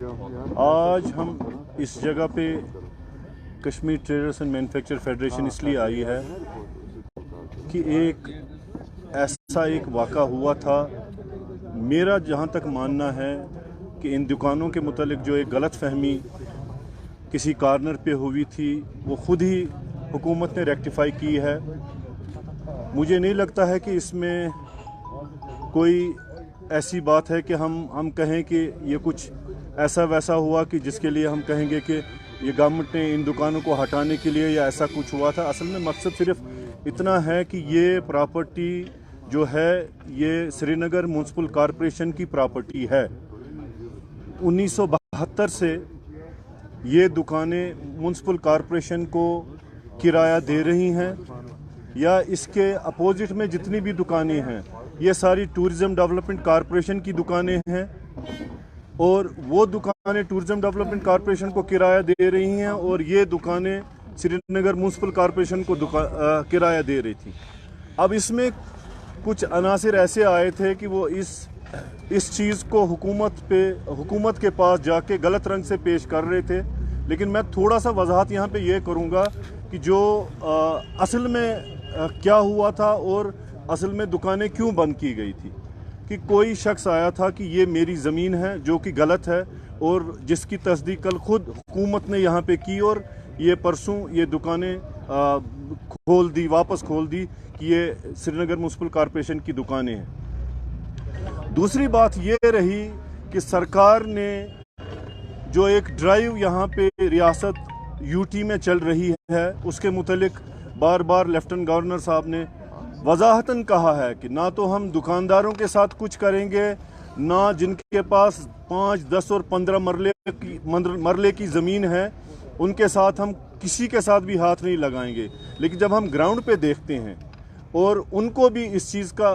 आज हम इस जगह पे Kashmir traders and manufacture federation इसलिए आई है कि ऐसा एक वाक़ा हुआ था। मेरा जहाँ तक मानना है कि इन दुकानों के मुतालिक जो एक गलत फहमी किसी कॉर्नर पे हुई थी वो ख़ुद ही हुकूमत ने रेक्टिफाई की है। मुझे नहीं लगता है कि इसमें कोई ऐसी बात है कि हम कहें कि ये कुछ ऐसा वैसा हुआ कि जिसके लिए हम कहेंगे कि ये गवर्नमेंट ने इन दुकानों को हटाने के लिए या ऐसा कुछ हुआ था। असल में मकसद सिर्फ इतना है कि ये प्रॉपर्टी जो है ये श्रीनगर म्यूनसिपल कॉरपोरेशन की प्रॉपर्टी है। 1972 से ये दुकानें म्यूनसिपल कॉरपोरेशन को किराया दे रही हैं या इसके अपोजिट में जितनी भी दुकानें हैं ये सारी टूरिज़्म डेवलपमेंट कॉरपोरेशन की दुकानें हैं और वो दुकानें टूरिज़्म डेवलपमेंट कॉरपोरेशन को किराया दे रही हैं और ये दुकानें श्रीनगर म्यूनसिपल कॉरपोरेशन को किराया दे रही थी। अब इसमें कुछ अनासिर ऐसे आए थे कि वो इस चीज़ को हुकूमत के पास जाके गलत रंग से पेश कर रहे थे। लेकिन मैं थोड़ा सा वजाहत यहाँ पे ये करूँगा कि जो असल में क्या हुआ था और असल में दुकानें क्यों बंद की गई थी। कि कोई शख्स आया था कि ये मेरी ज़मीन है जो कि गलत है और जिसकी तस्दीक कल खुद हुकूमत ने यहाँ पे की और ये परसों ये दुकानें वापस खोल दी कि ये श्रीनगर म्यूनसिपल कॉरपोरेशन की दुकानें हैं। दूसरी बात ये रही कि सरकार ने जो एक ड्राइव यहाँ पे रियासत यूटी में चल रही है उसके मुतलिक बार बार लेफ्टिनेंट गवर्नर साहब ने वजाहतन कहा है कि ना तो हम दुकानदारों के साथ कुछ करेंगे, ना जिनके पास 5, 10 और 15 मरले की ज़मीन है उनके साथ हम किसी के साथ भी हाथ नहीं लगाएंगे। लेकिन जब हम ग्राउंड पे देखते हैं और उनको भी इस चीज़ का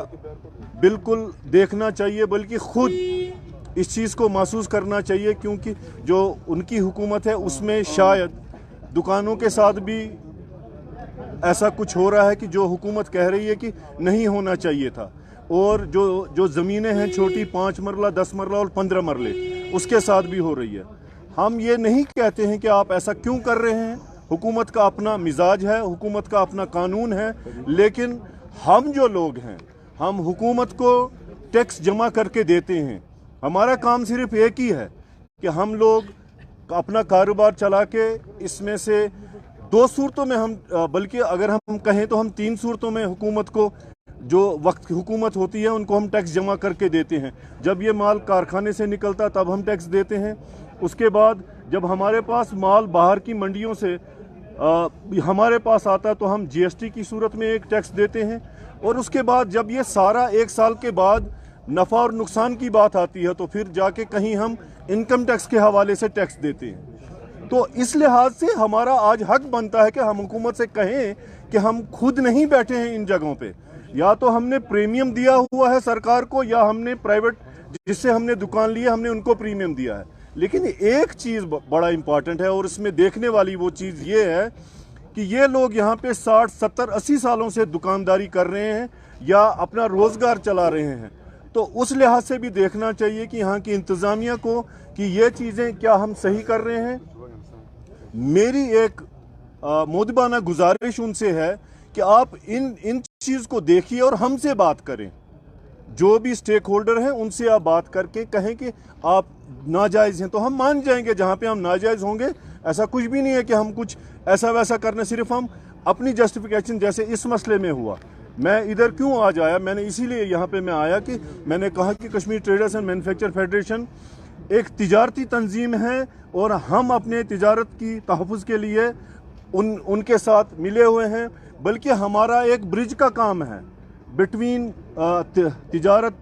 बिल्कुल देखना चाहिए, बल्कि ख़ुद इस चीज़ को महसूस करना चाहिए, क्योंकि जो उनकी हुकूमत है उसमें शायद दुकानों के साथ भी ऐसा कुछ हो रहा है कि जो हुकूमत कह रही है कि नहीं होना चाहिए था। और जो ज़मीनें हैं छोटी 5 मरला, 10 मरला और 15 मरले उसके साथ भी हो रही है। हम ये नहीं कहते हैं कि आप ऐसा क्यों कर रहे हैं, हुकूमत का अपना मिजाज है, हुकूमत का अपना कानून है। लेकिन हम जो लोग हैं हम हुकूमत को टैक्स जमा करके देते हैं। हमारा काम सिर्फ एक ही है कि हम लोग अपना कारोबार चला के इसमें से 2 सूरतों में हम बल्कि अगर हम कहें तो हम 3 सूरतों में हुकूमत को जो वक्त हुकूमत होती है उनको हम टैक्स जमा करके देते हैं। जब ये माल कारखाने से निकलता तब हम टैक्स देते हैं। उसके बाद जब हमारे पास माल बाहर की मंडियों से हमारे पास आता तो हम जीएसटी की सूरत में एक टैक्स देते हैं। और उसके बाद जब ये सारा 1 साल के बाद नफ़ा और नुकसान की बात आती है तो फिर जाके कहीं हम इनकम टैक्स के हवाले से टैक्स देते हैं। तो इस लिहाज से हमारा आज हक बनता है कि हम हुकूमत से कहें कि हम खुद नहीं बैठे हैं इन जगहों पे। या तो हमने प्रीमियम दिया हुआ है सरकार को या हमने प्राइवेट जिससे हमने दुकान ली है हमने उनको प्रीमियम दिया है। लेकिन एक चीज़ बड़ा इंपॉर्टेंट है और इसमें देखने वाली वो चीज़ ये है कि ये लोग यहाँ पे 60, 70, 80 सालों से दुकानदारी कर रहे हैं या अपना रोज़गार चला रहे हैं। तो उस लिहाज से भी देखना चाहिए कि यहाँ की इंतज़ामिया को कि ये चीज़ें क्या हम सही कर रहे हैं। मेरी एक मोदबाना गुजारिश उनसे है कि आप इन चीज़ को देखिए और हमसे बात करें। जो भी स्टेक होल्डर हैं उनसे आप बात करके कहें कि आप नाजायज़ हैं तो हम मान जाएंगे। जहाँ पे हम नाजायज़ होंगे ऐसा कुछ भी नहीं है कि हम कुछ ऐसा वैसा करने, सिर्फ हम अपनी जस्टिफिकेशन जैसे इस मसले में हुआ। मैं इधर क्यों आज आया, मैंने इसीलिए यहाँ पे मैं आया कि मैंने कहा कि Kashmir traders and manufacture federation एक तिजारती तंजीम है और हम अपने तिजारत की तहफ़्फ़ुज़ के लिए उनके साथ मिले हुए हैं। बल्कि हमारा एक ब्रिज का काम है बिटवीन तिजारत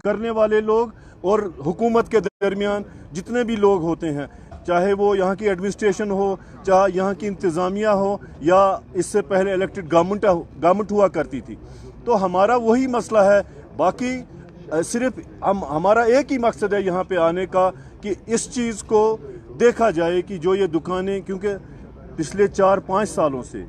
करने वाले लोग और हुकूमत के दरमियान जितने भी लोग होते हैं, चाहे वो यहाँ की एडमिनिस्ट्रेशन हो, चाहे यहाँ की इंतज़ामिया हो या इससे पहले इलेक्टेड गवर्नमेंट हुआ करती थी। तो हमारा वही मसला है। बाकी सिर्फ हमारा एक ही मकसद है यहाँ पे आने का कि इस चीज़ को देखा जाए कि जो ये दुकानें, क्योंकि पिछले 4-5 सालों से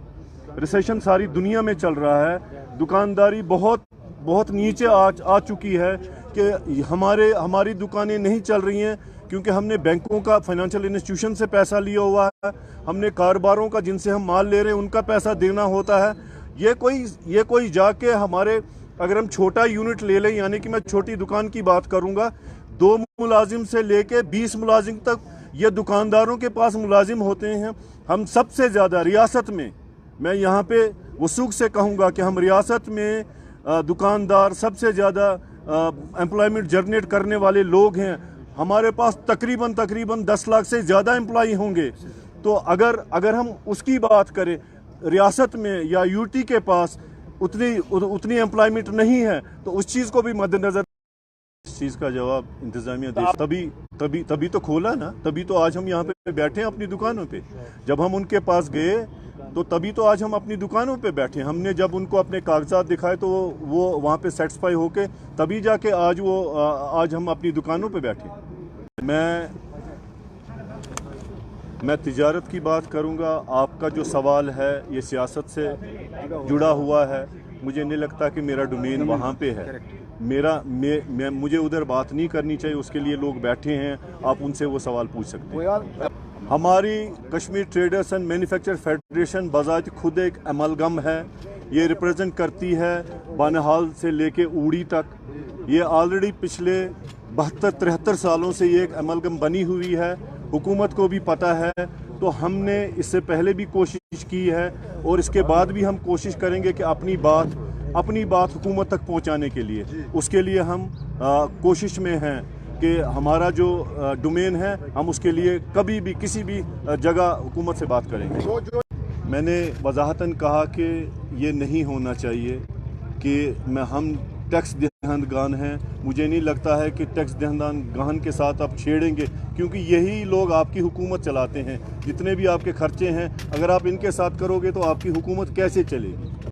रिसेशन सारी दुनिया में चल रहा है, दुकानदारी बहुत नीचे आ चुकी है कि हमारी दुकानें नहीं चल रही हैं क्योंकि हमने बैंकों का, फाइनेंशियल इंस्टीट्यूशन से पैसा लिया हुआ है, हमने कारोबारों का जिनसे हम माल ले रहे हैं उनका पैसा देना होता है। ये कोई जाके हमारे, अगर हम छोटा यूनिट ले लें, यानी कि मैं छोटी दुकान की बात करूंगा, 2 मुलाजिम से लेके 20 मुलाजिम तक ये दुकानदारों के पास मुलाजिम होते हैं। हम सबसे ज़्यादा रियासत में, मैं यहाँ पे वसूख से कहूँगा कि हम रियासत में दुकानदार सबसे ज़्यादा एम्प्लॉयमेंट जनरेट करने वाले लोग हैं। हमारे पास तकरीबन 10 लाख से ज़्यादा एम्प्लॉई होंगे। तो अगर हम उसकी बात करें, रियासत में या यूटी के पास उतनी एम्प्लॉयमेंट नहीं है, तो उस चीज़ को भी मद्देनज़र, इस चीज़ का जवाब इंतज़ामिया दे। तभी तो खोला ना, तभी तो आज हम यहाँ पे बैठे हैं अपनी दुकानों पे। जब हम उनके पास गए तो तभी तो आज हम अपनी दुकानों पे बैठे। हमने जब उनको अपने कागजात दिखाए तो वो वहाँ पे सेटिस्फाई होके तभी जाके आज हम अपनी दुकानों पे बैठे। मैं तिजारत की बात करूँगा। आपका जो सवाल है ये सियासत से जुड़ा हुआ है। मुझे नहीं लगता कि मेरा डोमेन वहाँ पे है। मुझे उधर बात नहीं करनी चाहिए, उसके लिए लोग बैठे हैं, आप उनसे वो सवाल पूछ सकते हैं। हमारी Kashmir traders and manufacture federation बजात खुद एक अमलगम है। ये रिप्रेजेंट करती है बानहाल से लेके ऊड़ी तक। ये ऑलरेडी पिछले 72-73 सालों से ये एक अमलगम बनी हुई है, हुकूमत को भी पता है। तो हमने इससे पहले भी कोशिश की है और इसके बाद भी हम कोशिश करेंगे कि अपनी बात हुकूमत तक पहुंचाने के लिए, उसके लिए हम कोशिश में हैं कि हमारा जो डोमेन है हम उसके लिए कभी भी किसी भी जगह हुकूमत से बात करेंगे। मैंने वजाहतन कहा कि ये नहीं होना चाहिए कि हम टैक्स दहंदगान हैं। मुझे नहीं लगता है कि टैक्स दहंदगान के साथ आप छेड़ेंगे, क्योंकि यही लोग आपकी हुकूमत चलाते हैं। जितने भी आपके खर्चे हैं, अगर आप इनके साथ करोगे तो आपकी हुकूमत कैसे चलेगी।